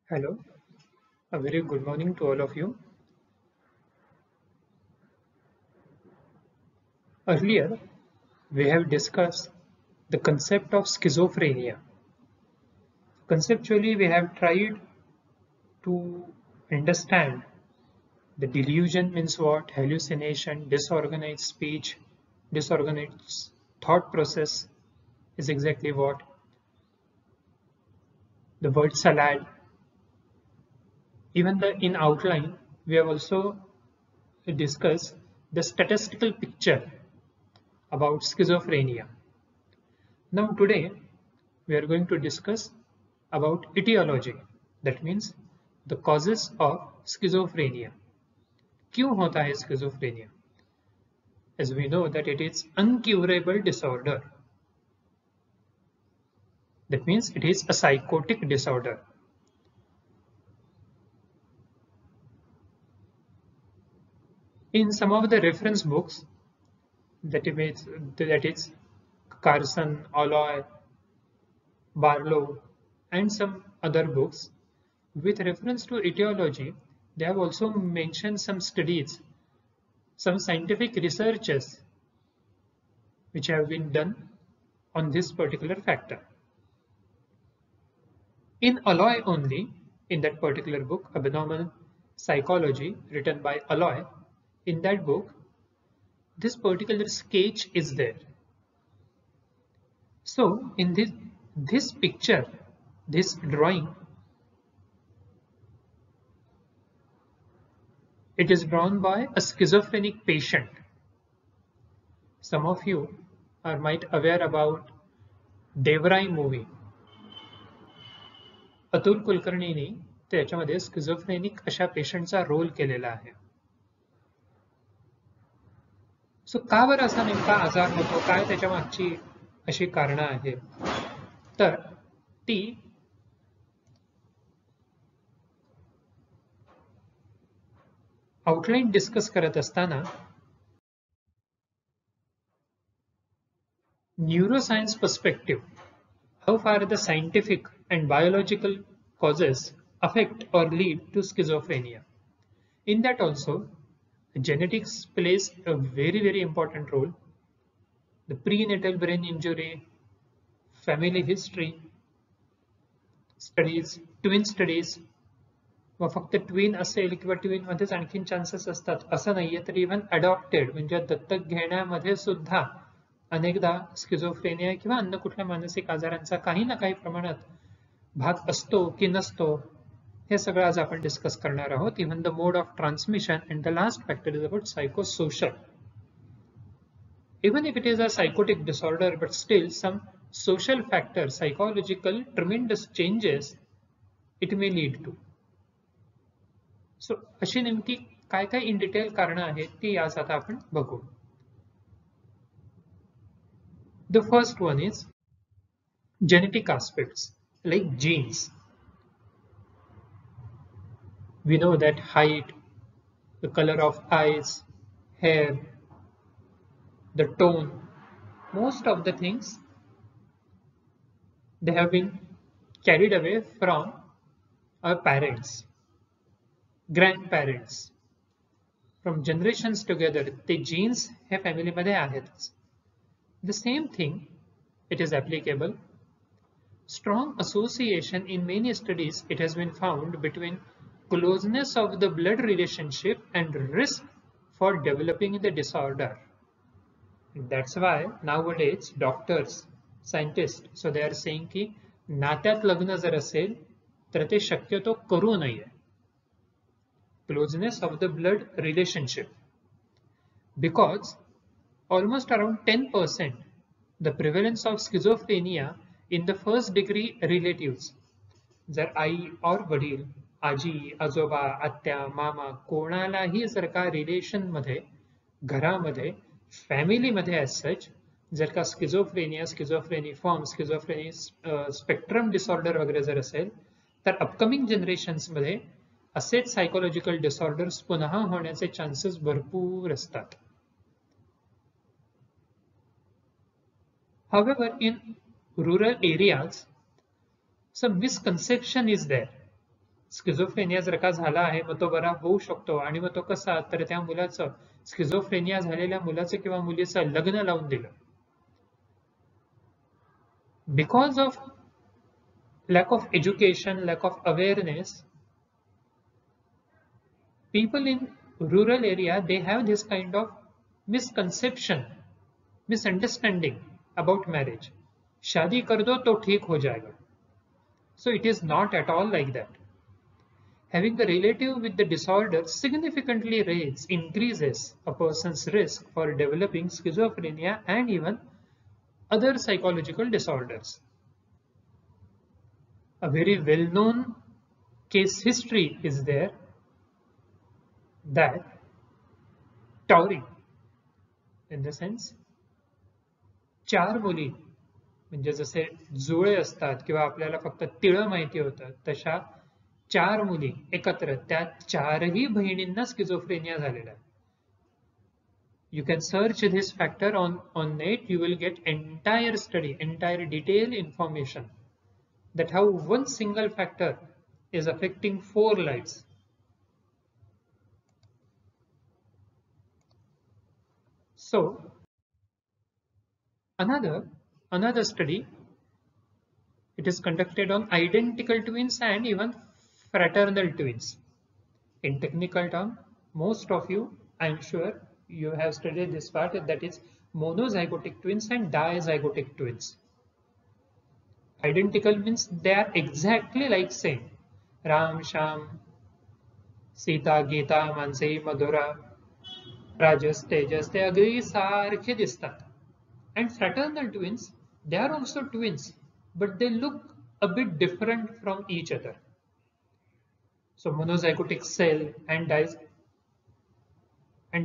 Hello, a very good morning to all of you. Earlier, we have discussed the concept of schizophrenia. Conceptually, we have tried to understand the delusion means what, hallucination, disorganized speech, disorganized thought process is exactly what, the word salad. Even in outline, we have also discussed the statistical picture about schizophrenia. Now today we are going to discuss about etiology, that means the causes of schizophrenia. क्यों होता है schizophrenia? As we know that it is uncurable disorder. That means it is a psychotic disorder. In some of the reference books, that is Carson, Alloy, Barlow, and some other books, with reference to etiology, they have also mentioned some studies, some scientific researches which have been done on this particular factor. In Alloy only, in that particular book, Abnormal Psychology, written by Alloy, in that book, this particular sketch is there. So, in this picture, this drawing, it is drawn by a schizophrenic patient. Some of you are might aware about Devrai movie. Atul कुलकर्णींनी त्याच्यामध्ये स्किझोफ्रेनिक अशा पेशंटचा role केलेला आहे. सो का बरं असा नेमका आजार होतो, काय त्याच्या मागची अशी कारणं आहेत, तर ती आउटलाईन डिस्कस करत असताना neuroscience perspective, how far the scientific and biological causes affect or lead to schizophrenia. In that also, genetics plays a very important role. The prenatal brain injury, family history studies, twin studies, व फक्त twin असेल किंवा twin मध्येच आणखीन chances असतात असं नाहीये, तर इव्हन अडॉप्टेड म्हणजे दत्तक घेण्यामध्ये सुद्धा अनेकदा स्किझोफ्रेनिया किंवा अन्य कुठल्या मानसिक आजारांचा काही ना काही प्रमाणात भाग असतो की नसतो, हे सगळं आज आपण डिस्कस करणार आहोत. Even the mode of transmission and the last factor is about psychosocial. Even if it is a psychotic disorder, but still some social factors, psychological tremendous changes it may lead to. सो अशी नेमकी काय काय in detail कारणं आहेत ती आज आता आपण बघू. The first one is genetic aspects like genes. We know that height, the color of eyes, hair, the tone, most of the things they have been carried away from our parents, grandparents, from generations together. The genes हे family मध्ये आहेतच. The same thing, it is applicable. Strong association in many studies, it has been found between closeness of the blood relationship and risk for developing the disorder. That's why nowadays doctors, scientists, so they are saying की नात्यात लग्न जर असेल तर ते शक्यतो करू नये. Closeness of the blood relationship, because almost around 10% the prevalence of schizophrenia in the first degree relatives, जर आई और वडील, आजी, आजोबा, आत्या, मामा कोणालाही जर का रिलेशन मध्ये, घरामध्ये, फॅमिलीमध्ये ॲज सच जर का स्किझोफ्रेनिया, स्किझोफ्रेनिफॉर्म, स्किझोफ्रेनी स्पेक्ट्रम डिसऑर्डर वगैरे जर असेल, तर अपकमिंग जनरेशन्स मध्ये असेच सायकोलॉजिकल डिसऑर्डर्स पुन्हा होण्याचे चान्सेस भरपूर असतात. However, in rural areas, some misconception is there. Schizophrenia जर का झाला आहे मग तो बरा होऊ शकतो आणि मग तो कसा, तर त्या मुलाचं, स्किझोफ्रेनिया झालेल्या मुलाचं किंवा मुलीचं लग्न लावून दिलं. Because of lack of education, lack of awareness, people in rural area, they have this kind of misconception, misunderstanding about marriage. शादी कर दो तो ठीक हो जाएगा. So it is not at all like that. Having a relative with the disorder significantly increases a person's risk for developing schizophrenia and even other psychological disorders. A very well-known case history is there that Tauri, in the sense, 4 मुली, म्हणजे जसे जुळे असतात किंवा आपल्याला फक्त तिळं माहिती होतं, तशा 4 मुली एकत्र, त्या 4ही बहिणींना स्किझोफ्रेनिया झालेला आहे. You can search this factor on net. You will get entire study, entire detailed information that how one single factor is affecting 4 lives. So another study, it is conducted on identical twins and even fraternal twins. In technical term, most of you, I am sure, you have studied this part, that is monozygotic twins and dizygotic twins. Identical means they are exactly like same. Ram, Sham, Sita, Geeta, Mansi, Madhura, Rajas, Tejas, they अगदी सारखे दिसतात. And fraternal twins, they are also twins, but they look a bit different from each other. So monozygotic cell and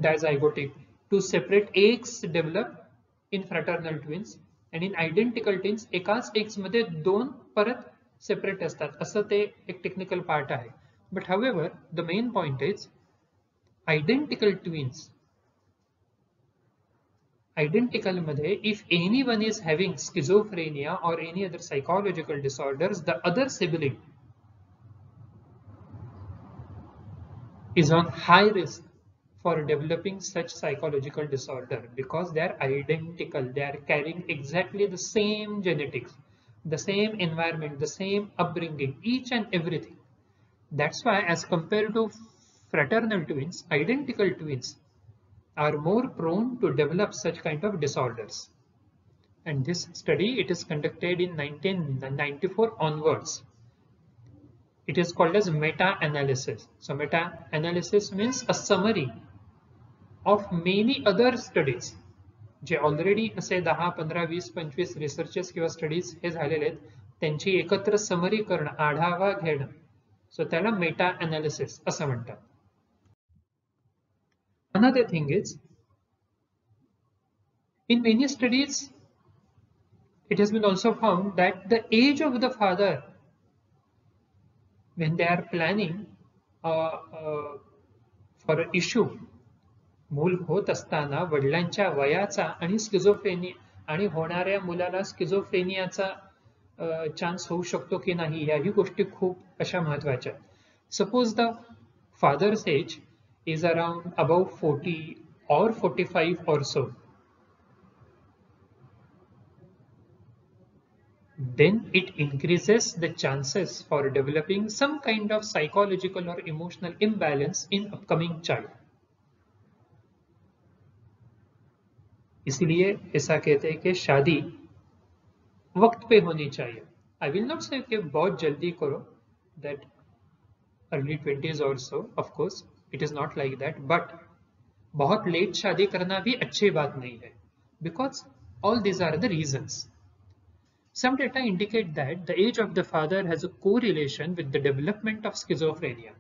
dizygotic, 2 separate eggs develop in fraternal twins, and in identical twins एकाच eggs मध्ये 2 परत separate असतात. असं ते एक technical part आहे. But however, the main point is identical twins. Identical मध्ये, if anyone is having schizophrenia or any other psychological disorders, the other sibling is on high risk for developing such psychological disorder because they are identical. They are carrying exactly the same genetics, the same environment, the same upbringing, each and everything. That's why, as compared to fraternal twins, identical twins are more prone to develop such kind of disorders. And this study, it is conducted in 1994 onwards. It is called as meta-analysis. So meta-analysis means a summary of many other studies J already असे 10, 15, 20, 25 researches किंवा studies हे झालेले आहेत, त्यांची एकत्र summary करणं, आढावा घेणं. सो त्याला मेटा अनालिसिस असं म्हणतात. Another thing is, in many studies, it has been also found that the age of the father, when they are planning for an issue, मूल होत असताना वडिलांच्या वयाचा आणि स्किझोफ्रेनिया आणि होणाऱ्या मुलाला स्किझोफ्रेनियाचा चान्स होऊ शकतो की नाही, याही गोष्टी खूप अशा महत्वाच्या. Suppose the father's age is around above 40 or 45 or so, then it increases the chances for developing some kind of psychological or emotional imbalance in upcoming child. इसलिए ऐसा कहते हैं कि शादी वक्त पे होनी चाहिए. आई विल नॉट से कि बहुत जल्दी करो, दैट अर्ली 20s और so, of course it is not like that, but बहुत लेट शादी करना भी अच्छी बात नहीं है, because all these are the reasons. Some data indicate that the age of the father has a correlation with the development of schizophrenia.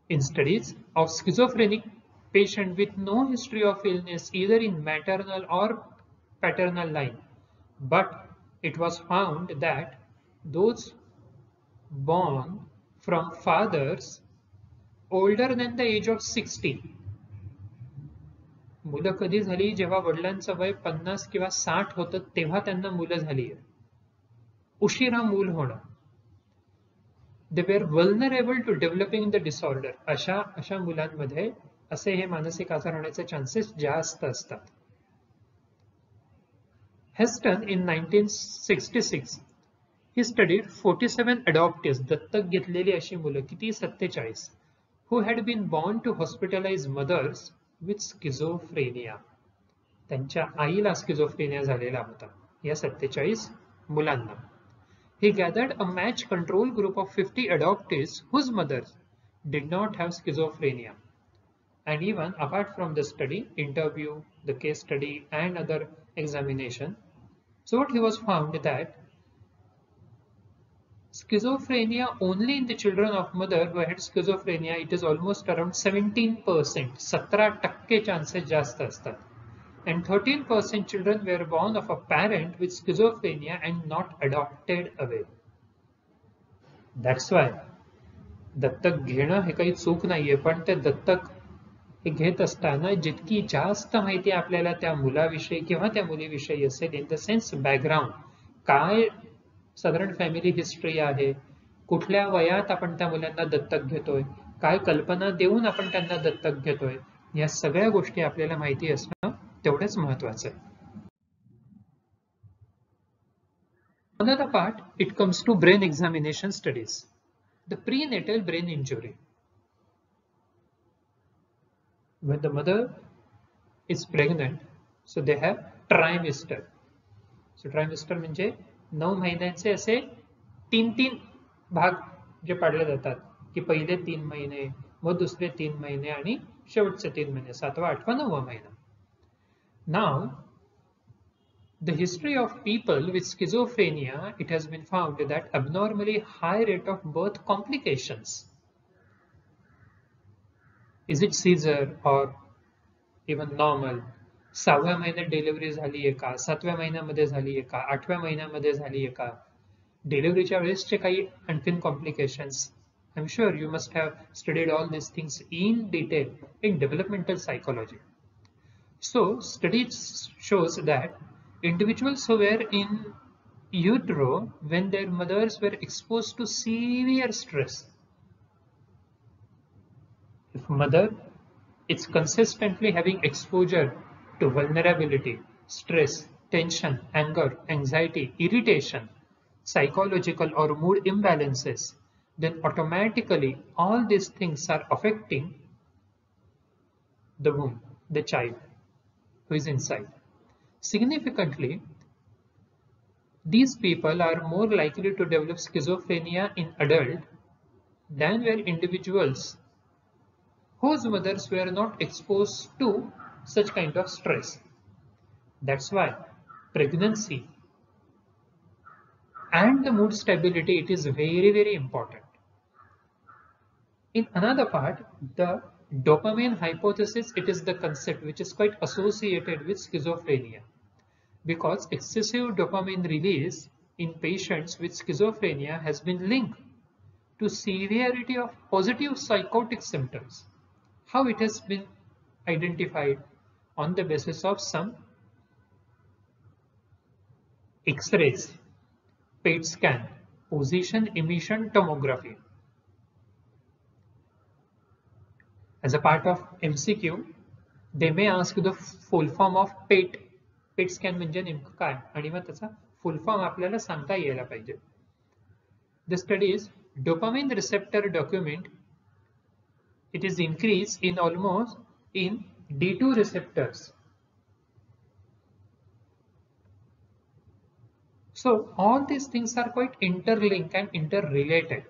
In studies of schizophrenic patient with no history of illness either in maternal or paternal line, but it was found that those born from fathers older than the age of 60, मुलं कधी झाली, जेव्हा वडिलांचं वय 50 किंवा 60 होतं तेव्हा त्यांना मुलं झाली. उशिरा मूल होणं. they were vulnerable to developing the disorder. अशा मुलांमध्ये असे हे मानसिक आजार होण्याचे चान्सेस जास्त असतात. Heston in 1966 he studied 47 adoptees, दत्तक घेतलेली अशी मुलं, किती 47, who had been born to hospitalized mothers with schizophrenia. त्यांच्या आईला स्किझोफ्रेनिया झालेला होता या 47 मुलांना. He gathered a match control group of 50 adoptees whose mothers did not have schizophrenia. And even apart from the study, interview, the case study and other examination, so what he was found that schizophrenia only in the children of mother who had schizophrenia, it is almost around 17%, 17% chances जास्त असतात. And 13% children were born of a parent with schizophrenia and not adopted away. That's why दत्तक घेणं हे काही चूक नाहीये, पण ते दत्तक हे घेत असताना जितकी जास्त माहिती आपल्याला त्या मुलाविषयी किंवा त्या मुलीविषयी असेल, इन द सेन्स बॅकग्राऊंड, काय साधारण फॅमिली हिस्ट्री आहे, कुठल्या वयात आपण त्या मुलांना दत्तक घेतोय, काय कल्पना देऊन आपण त्यांना दत्तक घेतोय, या सगळ्या गोष्टी आपल्याला माहिती असणं तेवढंच महत्वाचं आहे. Another part, it comes to brain examination studies. The prenatal brain injury. When the mother is pregnant, so they have trimester. So trimester म्हणजे 9 महिन्यांचे असे 3 भाग जे पाडले जातात, की पहिले 3 महिने, मग दुसरे 3 महिने आणि शेवटचे 3 महिने, 7वा, 8वा, 9वा महिना. Now, the history of people with schizophrenia, it has been found that abnormally high rate of birth complications. Is it seizure or even normal? 6व्या महिन्यात डिलिव्हरी झाली आहे का, 7व्या महिन्यामध्ये झाली आहे का, 8व्या महिन्यामध्ये झाली आहे का, डिलिव्हरीच्या वेळेसचे काही आणखीन complications. I'm sure you must have studied all these things in detail in developmental psychology. So, studies shows that individuals who were in utero when their mothers were exposed to severe stress. If mother is consistently having exposure to vulnerability, stress, tension, anger, anxiety, irritation, psychological or mood imbalances, then automatically all these things are affecting the womb, the child who is inside. Significantly, these people are more likely to develop schizophrenia in adult than were individuals whose mothers were not exposed to such kind of stress. That's why pregnancy and the mood stability, it is very, very important. In another part, the dopamine hypothesis, it is the concept which is quite associated with schizophrenia, because excessive dopamine release in patients with schizophrenia has been linked to severity of positive psychotic symptoms. How it has been identified? On the basis of some X-rays, PET scan, position emission tomography. As a part of MCQ, they may ask the full form of PET. PET scan म्हणजे नेमकं काय आणि मग त्याचा full form आपल्याला सांगता यायला पाहिजे. The studies dopamine receptor document, it is increased in almost in D2 receptors. So all these things are quite interlinked and interrelated.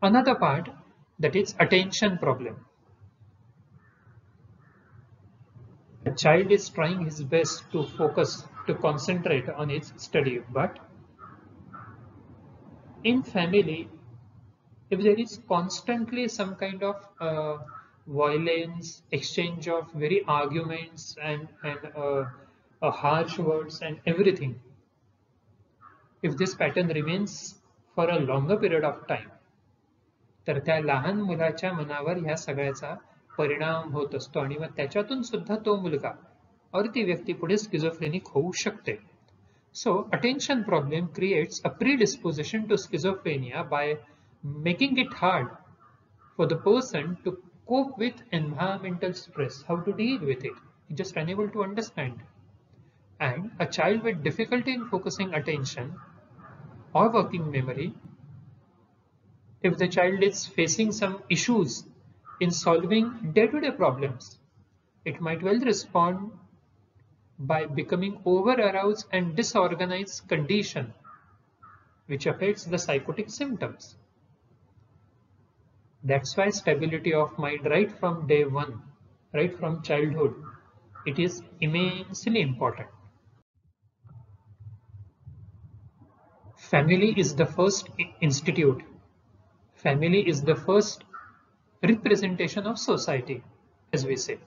Another part, that is attention problem. The child is trying his best to focus, to concentrate on his study, but in family, if there is constantly some kind of violence, exchange of very arguments and harsh words and everything, if this pattern remains for a longer period of time, तर त्या लहान मुलाच्या मनावर ह्या सगळ्याचा परिणाम होत असतो आणि मग त्याच्यातून सुद्धा तो मुलगा और ती व्यक्ती पुढे स्किझोफ्रेनिक होऊ शकते. So attention problem creates a predisposition to schizophrenia by making it hard for the person to cope with environmental stress, how to deal with it. He's just unable to understand. And a child with difficulty in focusing attention or working memory, if the child is facing some issues in solving day-to-day problems, it might well respond by becoming over-aroused and disorganized condition, which affects the psychotic symptoms. That's why stability of mind right from day one, right from childhood, it is immensely important. Family is the first institute. Family is the first representation of society, as we say.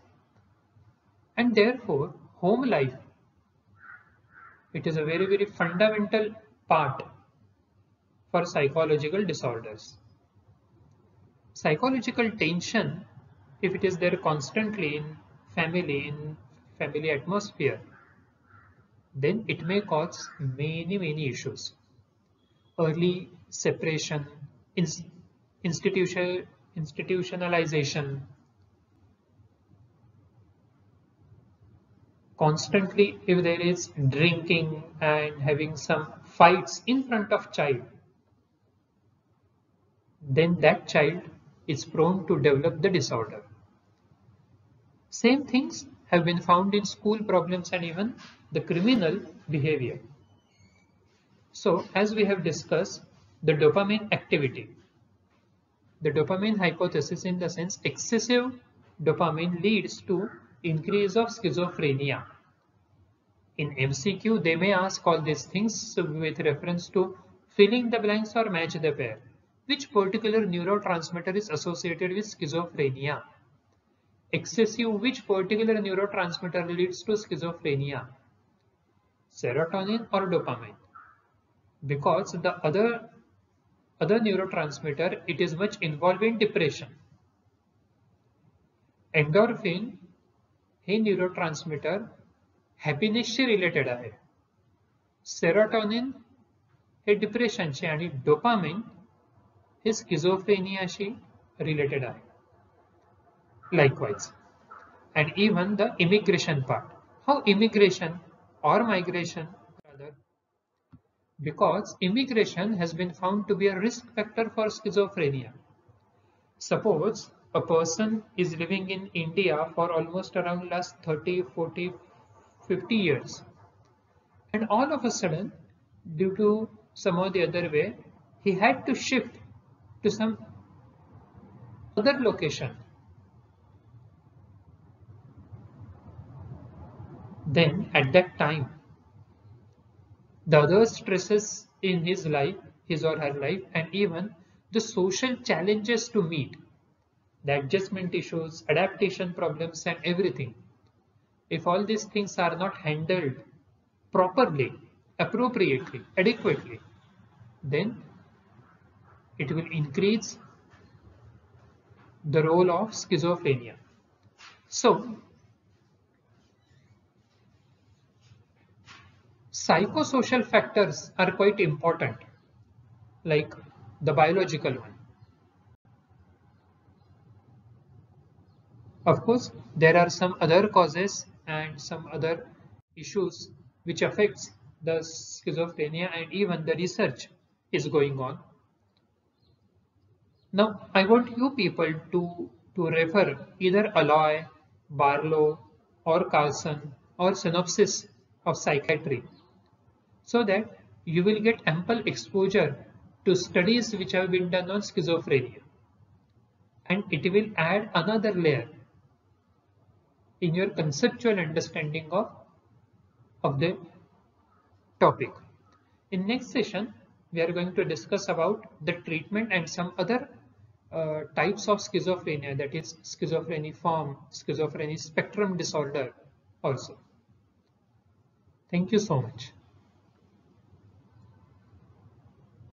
And therefore, home life, it is a very, very fundamental part for psychological disorders. Psychological tension, if it is there constantly in family atmosphere, then it may cause many, many issues. Early separation, institutionalization, constantly if there is drinking and having some fights in front of child, then that child is prone to develop the disorder. Same things have been found in school problems and even the criminal behavior. So as we have discussed, the dopamine activity, the dopamine hypothesis, in the sense excessive dopamine leads to increase of schizophrenia. In MCQ, they may ask all these things with reference to filling the blanks or match the pair. Which particular neurotransmitter is associated with schizophrenia? Excessive which particular neurotransmitter leads to schizophrenia? Serotonin or dopamine? Because the other neurotransmitter, it is much involved in depression. Endorphin हे neurotransmitter हॅपीनेसशी related आहे. Serotonin हे डिप्रेशनशी आणि dopamine हे स्किझोफ्रेनियाशी related आहे. Likewise, and even the immigration part. How immigration or migration rather? Because immigration has been found to be a risk factor for schizophrenia. Suppose a person is living in India for almost around last 30, 40, 50 years, and all of a sudden, due to some or the other way, he had to shift to some other location. Then at that time, the other stresses in his life, his or her life, and even the social challenges to meet, the adjustment issues, adaptation problems, and everything. If all these things are not handled properly, appropriately, adequately, then it will increase the role of schizophrenia. So, psychosocial factors are quite important, like the biological one. Of course, there are some other causes and some other issues which affects the schizophrenia, and even the research is going on. Now, I want you people to refer either Alloy, Barlow, or Carlson, or Synopsis of Psychiatry, so that you will get ample exposure to studies which have been done on schizophrenia, and it will add another layer in your conceptual understanding of the topic. In next session, we are going to discuss about the treatment and some other types of schizophrenia, that is schizophreniform, schizophrenia spectrum disorder also. Thank you so much.